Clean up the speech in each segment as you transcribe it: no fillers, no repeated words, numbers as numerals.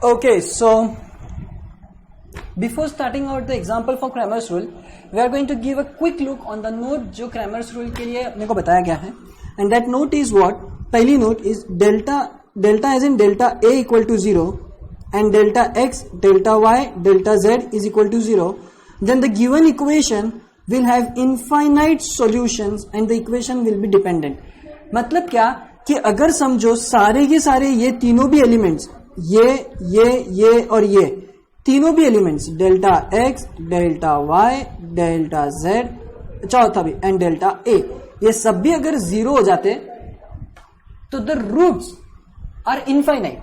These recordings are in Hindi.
Okay, so before starting out the example for Cramer's rule, we are going to give a quick look on the note जो Cramer's rule के लिए अपने को बताया गया है. And that note is what? पहली note is delta as in delta A equal to 0 and delta x, delta y, delta z is equal to 0. Then the given equation will have infinite solutions and the equation will be dependent. मतलब क्या कि अगर समझो सारे के सारे ये तीनों भी एलिमेंट्स ये और ये तीनों भी elements delta X, delta Y, delta Z, चौथा भी एंड डेल्टा ए, ये सब भी अगर जीरो हो जाते तो द रूट्स आर इनफाइनाइट.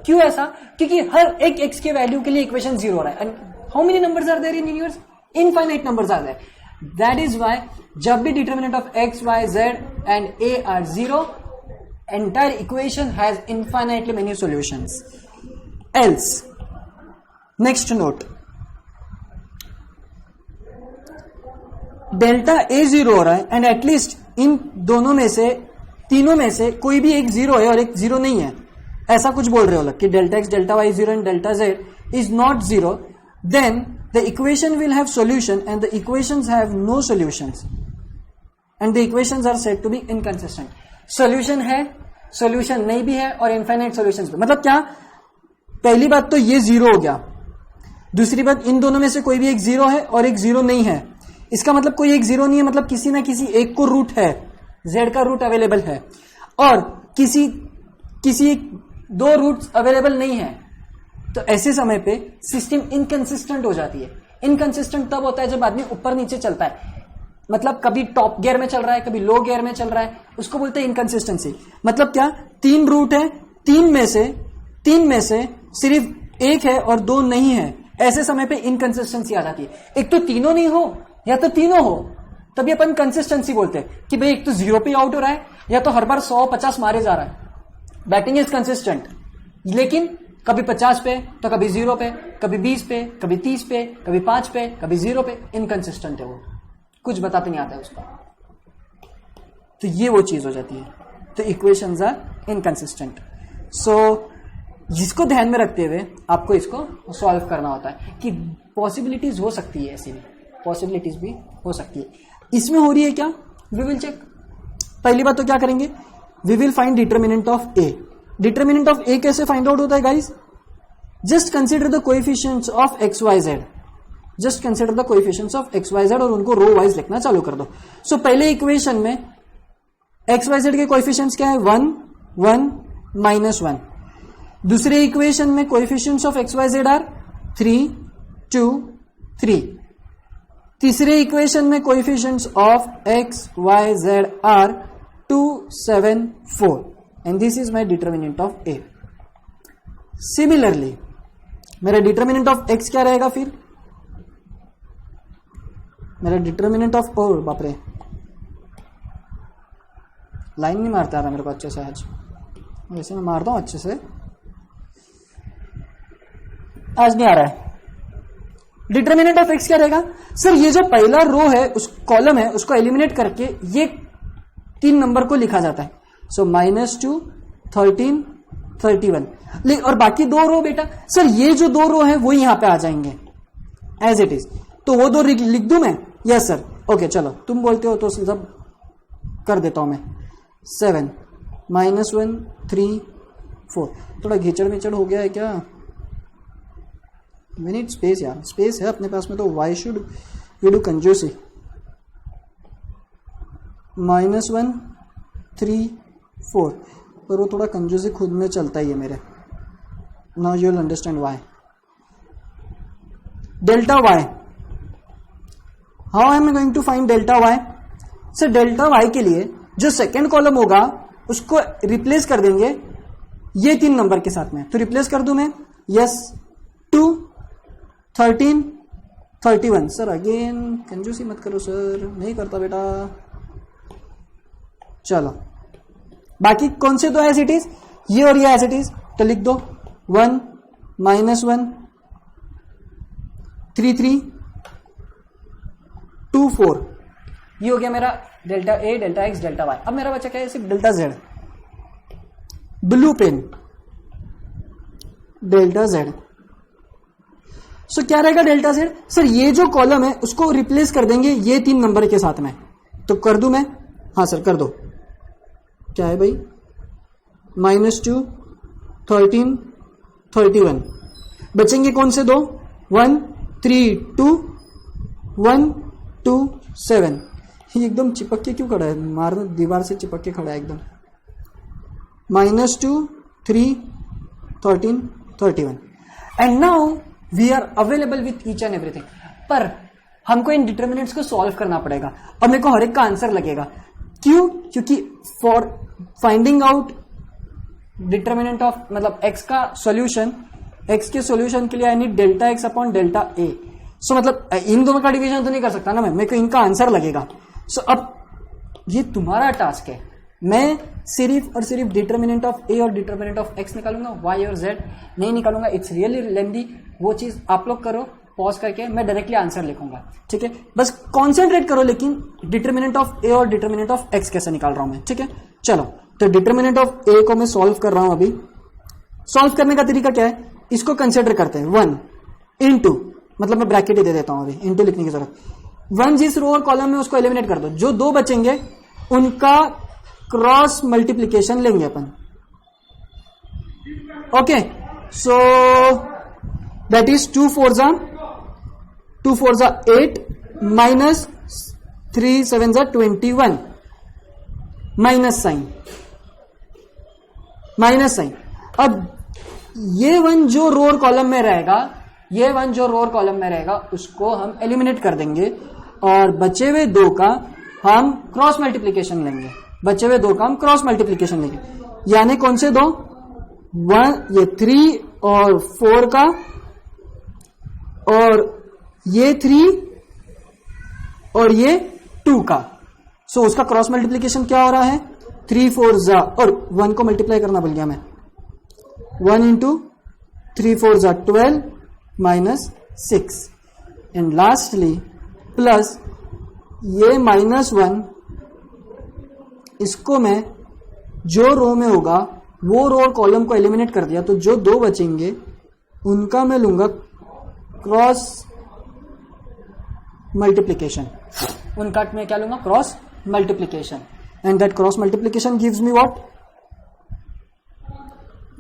क्यों ऐसा? क्योंकि हर एक एक्स के वैल्यू के लिए इक्वेशन जीरो हो रहा है. And how many numbers are there in universe? Infinite numbers are there. That is why जब भी determinant of X, Y, Z and A are zero, entire equation has infinitely many solutions. Else, next note, delta A zero हो रहा है एंड एटलीस्ट इन दोनों में से तीनों में से कोई भी एक जीरो है और एक जीरो नहीं है, ऐसा कुछ बोल रहे हो लोग कि delta X, delta Y zero and delta Z is not zero, then the equation will have solution and the equations have no solutions and the equations are said to be inconsistent. Solution है, सॉल्यूशन नहीं भी है और इनफाइनाइट सॉल्यूशंस भी. मतलब क्या? पहली बात तो ये जीरो हो गया. दूसरी बात, इन दोनों में से कोई भी एक जीरो है और एक जीरो नहीं है. इसका मतलब कोई एक जीरो नहीं है, मतलब किसी ना किसी एक को रूट है, जेड का रूट अवेलेबल है, और किसी दो रूट्स अवेलेबल नहीं है. तो ऐसे समय पे सिस्टम इनकंसिस्टेंट हो जाती है. इनकंसिस्टेंट तब होता है जब आदमी ऊपर नीचे चलता है, मतलब कभी टॉप गियर में चल रहा है, कभी लो गियर में चल रहा है, उसको बोलते हैं इनकंसिस्टेंसी. मतलब क्या? तीन रूट है, तीन में से सिर्फ एक है और दो नहीं है, ऐसे समय पे इनकंसिस्टेंसी आ जाती है. एक तो तीनों नहीं हो या तो तीनों हो, तभी अपन कंसिस्टेंसी बोलते हैं कि भाई एक तो जीरो पे आउट हो रहा है या तो हर बार 150 मारे जा रहा है. बैटिंग इज कंसिस्टेंट, लेकिन कभी 50 पे तो कभी 0 पे, कभी 20 पे, कभी 30 पे, कभी 5 पे, कभी 0 पे. इनकंसिस्टेंट है वो, कुछ बताते नहीं आता है उसको. तो ये वो चीज हो जाती है. तो इक्वेशंस आर इनकंसिस्टेंट. सो जिसको ध्यान में रखते हुए आपको इसको सॉल्व करना होता है कि पॉसिबिलिटीज हो सकती है, ऐसी भी पॉसिबिलिटीज भी हो सकती है. इसमें हो रही है क्या? We will check. पहली बात तो क्या करेंगे? We will find determinant of A. Determinant of A कैसे फाइंड आउट होता है guys? Just consider the coefficients of X Y Z. Just consider the coefficients of X Y Z और उनको रो वाइज लिखना चालू कर दो. सो पहले इक्वेशन में एक्स वाई जेड के कोएफिशिएंट्स क्या है? 1, 1, -1. दूसरे इक्वेशन में coefficients of X Y Z are 3, 2, 3. तीसरे इक्वेशन में coefficients of X Y Z are 2, 7, 4 and this is my determinant of A. Similarly मेरा डिटर्मिनेंट ऑफ एक्स क्या रहेगा? फिर मेरा डिटर्मिनेंट ऑफ, ओ बाप रे, लाइन नहीं मारता रहा मेरे को अच्छे से आज. वैसे मैं मारता हूं अच्छे से, आज नहीं आ रहा है. डिटर्मिनेंट ऑफ एक्स क्या रहेगा? सर ये जो पहला रो है, उस कॉलम है, उसको एलिमिनेट करके ये 3 नंबर को लिखा जाता है. सो -2, 13, 31. और बाकी दो रो बेटा, सर ये जो दो रो है वो यहां पे आ जाएंगे एज इट इज. तो वो दो लिख दूं मैं? Yes sir. ओके चलो, तुम बोलते हो तो सब कर देता हूं मैं. 7, -1, 3, 4. थोड़ा घिचड़ हो गया है क्या? वी नीड स्पेस यार. स्पेस है अपने पास में, तो वाई शुड वी डू कंजूसी. -1, 3, 4. पर वो थोड़ा कंजूसी खुद में चलता ही है मेरे. Now you will understand why. Delta Y, how am I going to find delta Y? Sir delta Y के लिए जो सेकेंड कॉलम होगा उसको रिप्लेस कर देंगे ये 3 नंबर के साथ में. तो रिप्लेस कर दूं मैं? यस. 2, 13, 31. सर अगेन कंजूसी मत करो सर, नहीं करता बेटा. चलो बाकी कौन से दो एज इट इज? ये और ये एज इट इज. तो लिख दो 1, -1, 3, 3, 2, 4. ये हो गया मेरा delta A, delta X, delta Y. अब मेरा बचा क्या है? सिर्फ delta Z. Blue pen delta Z. So क्या रहेगा डेल्टा जेड? सर ये जो कॉलम है उसको रिप्लेस कर देंगे ये 3 नंबर के साथ में, तो कर दूं मैं? हाँ सर कर दो। क्या है भाई? -2, 13, 31। बचेंगे कौन से दो? 1, 3, 2, 1, 2, 7। ये एकदम चिपक के क्यों खड़ा है? मार दीवार से चिपक के खड़ा है एकदम। -2, 3, 13, 31 and now we are available with each and everything. पर हमको इन डिटर्मिनेंट्स को सॉल्व करना पड़ेगा और मेरे को हर एक का आंसर लगेगा। क्यों? क्योंकि for finding out determinant of मतलब x का सॉल्यूशन, x के सॉल्यूशन के लिए I need delta x upon delta a। सो मतलब इन दोनों का डिवीजन तो नहीं कर सकता ना मैं, मेरे को इनका आंसर लगेगा। सो अब ये तुम्हारा टास्क है, मैं सिर्फ और सिर्फ डिटर्मिनेंट ऑफ a और डिटर्मिनेंट ऑफ x निकालूंगा, y और z नहीं निकालूंगा। इट्स रियली लेंदी। वो चीज आप लोग करो पॉज करके, मैं डायरेक्टली आंसर लिखूंगा, ठीक है? बस कॉन्सेंट्रेट करो लेकिन डिटर्मिनेंट ऑफ a और डिटर्मिनेंट ऑफ x कैसे निकाल रहा हूं मैं, ठीक है? चलो तो डिटर्मिनेंट ऑफ a को मैं सॉल्व कर रहा हूं। अभी सॉल्व करने का तरीका क्या है? इसको कंसिडर करते हैं 1 इंटू, मतलब मैं ब्रैकेट ही दे देता हूं, अभी इंटू लिखने की जरूरत। 1 जिस रो और कॉलम में उसको एलिमिनेट कर दो, जो 2 बचेंगे उनका क्रॉस मल्टीप्लीकेशन लेंगे अपन। ओके, सो दैट इज 2 4 जा 8 माइनस 3 7 जा 21 माइनस साइन। अब ये 1 जो रो और कॉलम में रहेगा, ये 1 जो रो और कॉलम में रहेगा उसको हम एलिमिनेट कर देंगे और बचे हुए 2 का हम क्रॉस मल्टीप्लीकेशन लेंगे। यानी कौन से 2? 1 ये 3 और 4 का, और ये 3 और ये 2 का। सो उसका क्रॉस मल्टीप्लीकेशन क्या हो रहा है? 3 4 जा, और 1 को मल्टीप्लाई करना भूल गया मैं। 1 इंटू 3 4 जा 12 माइनस 6 एंड लास्टली प्लस ये -1, इसको मैं जो रो में होगा वो रो और कॉलम को एलिमिनेट कर दिया, तो जो 2 बचेंगे उनका मैं लूंगा क्रॉस मल्टीप्लीकेशन। उनका मैं क्या लूंगा? Cross multiplication. And that cross multiplication gives me what?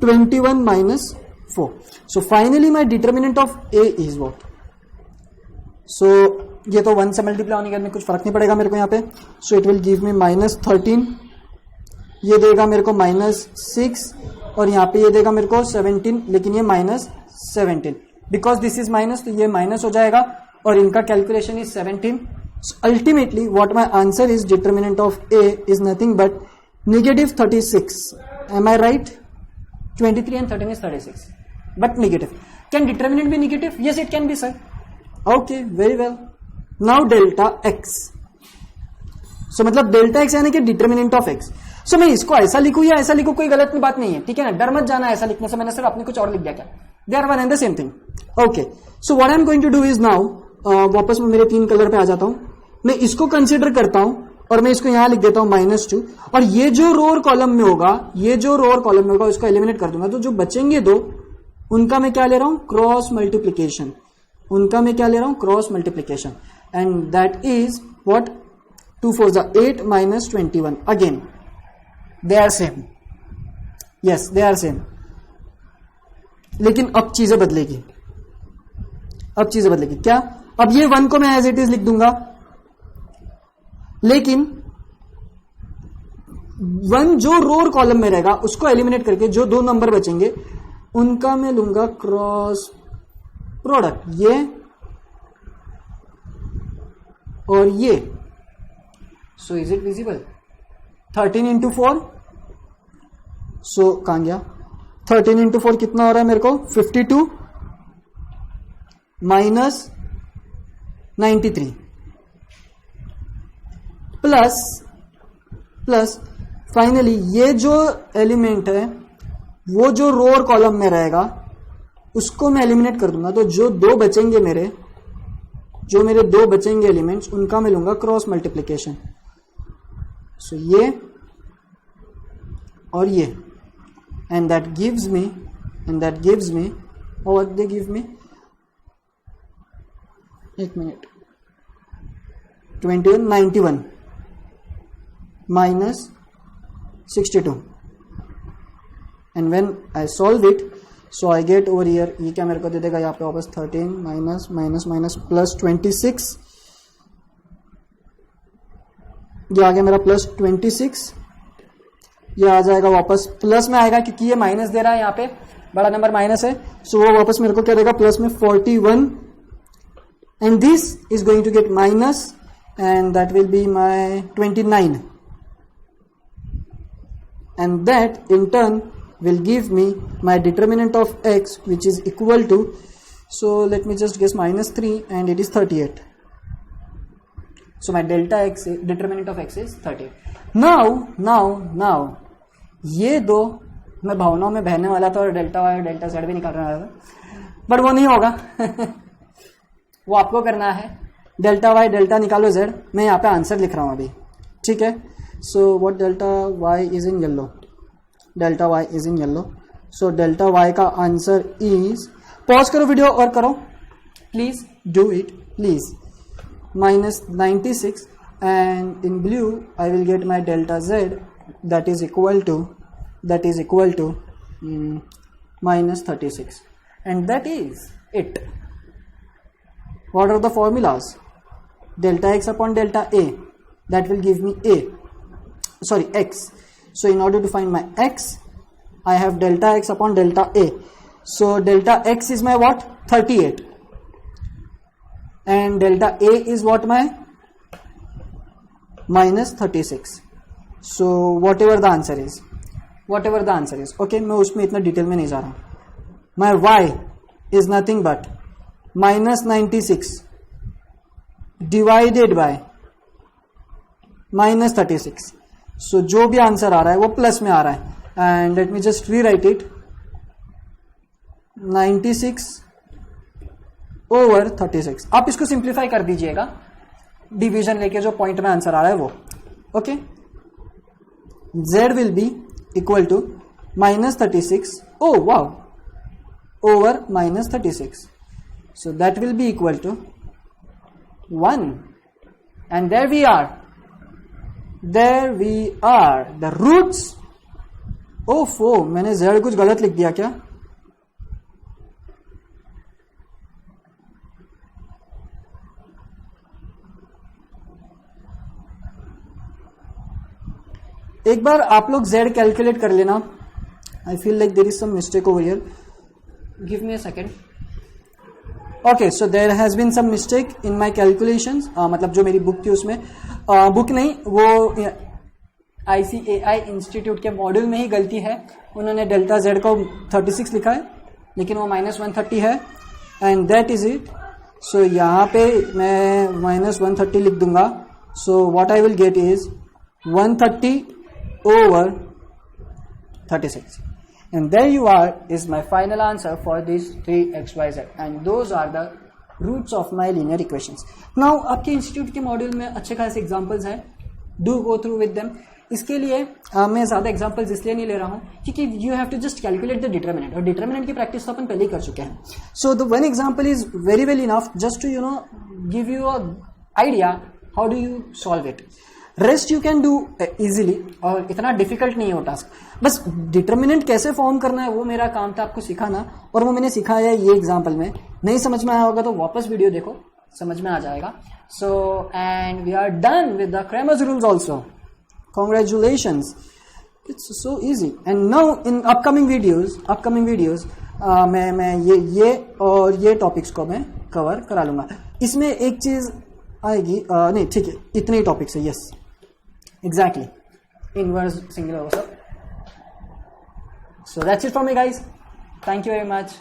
21 minus 4। So finally my determinant of a is what? So ये तो 1 से मल्टीप्लाई होने के बाद में कुछ फर्क नहीं पड़ेगा मेरे को यहाँ पे। So it will give me -13, ये देगा मेरे को -6, और यहाँ पे ये देगा मेरे को 17, लेकिन ये -17 बिकॉज दिस इज माइनस, तो ये माइनस हो जाएगा और इनका calculation is 17। Ultimately what my answer is determinant of a is nothing but -36। Am I right? 23 and 13 is 36, but negative. Can determinant be negative? Yes, it can be, sir. Okay, very well. Now delta x. So मतलब delta x यानी कि determinant of x. So मैं इसको ऐसा लिखूं या ऐसा लिखूं, कोई गलत बात नहीं है, ठीक है ना? डर मत जाना ऐसा लिखने से, मैंने सिर्फ आपने कुछ और लिख दिया क्या? They are one and the same thing. Okay. So what I am going to do is now, वापस मैं मेरे 3 कलर पे आ जाता हूं। मैं इसको कंसिडर करता हूं और मैं इसको यहां लिख देता हूं -2, और ये जो रो और कॉलम में होगा, उसको एलिमिनेट कर दूंगा। तो जो बचेंगे 2 उनका मैं क्या ले रहा हूं? Cross multiplication. And that is what? 2 4 जा 8 minus 21। Again they are same, yes they are same, लेकिन अब चीजें बदलेगी। क्या? अब ये 1 को मैं एज इट इज लिख दूंगा, लेकिन 1 जो रो और कॉलम में रहेगा उसको एलिमिनेट करके जो 2 नंबर बचेंगे उनका मैं लूंगा क्रॉस प्रोडक्ट, ये और ये। So is it visible? 13 into 4, सो कहां गया? 13 इंटू 4 कितना हो रहा है मेरे को? 52 माइनस 93 प्लस फाइनली ये जो एलिमेंट है वो जो रो और कॉलम में रहेगा उसको मैं एलिमिनेट कर दूंगा। तो जो 2 बचेंगे मेरे 2 बचेंगे एलिमेंट्स, उनका मैं लूंगा क्रॉस मल्टीप्लीकेशन। सो ये और ये, and that gives me and that gives me, or what they give me, एक minute, 91 minus 62, and when I solve it, so I get over here, ये क्या मेरे को दे देगा यहाँ पे वापस 13 माइनस माइनस माइनस प्लस 26, ये आ गया मेरा प्लस 26, ये आ जाएगा वापस प्लस में आएगा क्योंकि ये माइनस दे रहा है, यहाँ पे बड़ा नंबर माइनस है, सो वो वापस मेरे को क्या देगा प्लस में 41, and this is going to get minus, and that will be my 29, and that in turn will give me my determinant of x, which is equal to, so let me just guess, minus 3, and it is 38. So my delta x, determinant of x is 38. now ये दो मैं भावनाओं में बहने वाला था और डेल्टा वाई और डेल्टा जेड भी निकाल रहा था, बट वो नहीं होगा वो आपको करना है, डेल्टा वाई डेल्टा निकालो जेड, मैं यहाँ पे आंसर लिख रहा हूँ अभी, ठीक है। So what delta Y is in yellow, delta Y is in yellow, so delta Y का आंसर इज, पॉज करो वीडियो और करो please, do it please, minus 96, and in blue I will get my delta z, that is equal to minus 36, and that is it. What are the formulas? Delta x upon delta a, that will give me x. So in order to find my x, I have delta x upon delta a. So delta x is my what? 38, and delta a is what? My minus 36. So whatever the answer is, okay, मैं उसमें इतना डिटेल में नहीं जा रहा, my y is nothing but minus 96 divided by minus 36. So जो भी आंसर आ रहा है वो प्लस में आ रहा है, and let me just rewrite it, 96 over 36. आप इसको सिंप्लीफाई कर दीजिएगा, डिवीजन लेके जो पॉइंट में आंसर आ रहा है वो, okay. z will be equal to minus 36, oh wow, over minus 36. So that will be equal to 1, and there we are, the roots. ओफो, मैंने z कुछ गलत लिख दिया क्या? एक बार आप लोग z कैलकुलेट कर लेना. I feel like there is some mistake over here. Give me a second. Okay, so there has been some mistake in my calculations. मतलब जो मेरी बुक थी उसमें, बुक नहीं, वो ICAI इंस्टीट्यूट के मॉड्यूल में ही गलती है. उन्होंने डेल्टा z को 36 लिखा है, लेकिन वो -130 है, एंड दैट इज इट. सो यहाँ पे मैं -130 लिख दूंगा. So what I will get is 130 over 36, and there you are is my final answer for these 3xyz, and those are the roots of my linear equations. Now आपके इंस्टीट्यूट के मॉड्यूल में अच्छे खासे एग्जांपल्स हैं, do go through with them. इसके लिए मैं ज्यादा एग्जांपल्स इसलिए नहीं ले रहा हूं क्योंकि you have to just calculate the determinant, और डिटरमिनेंट की प्रैक्टिस तो अपन पहले ही कर चुके हैं. So the one example is very well enough just to give you a idea how do you solve it. Rest you can do easily, और इतना डिफिकल्ट नहीं है वो टास्क. बस डिटरमिनेंट कैसे फॉर्म करना है वो मेरा काम था आपको सिखाना, और वो मैंने सिखाया है ये एग्जांपल में. नहीं समझ में आया होगा तो वापस वीडियो देखो, समझ में आ जाएगा. So and we are done with the Cramer's rules also. Congratulations, it's so easy. And now in upcoming videos मैं ये और ये टॉपिक्स को मैं कवर करा लूंगा. इसमें एक चीज आएगी, नहीं ठीक है, इतने ही टॉपिक्स है. यस एग्जैक्टली, इनवर्स, सिंगुलर, वो सब. So that's it from me guys. Thank you very much.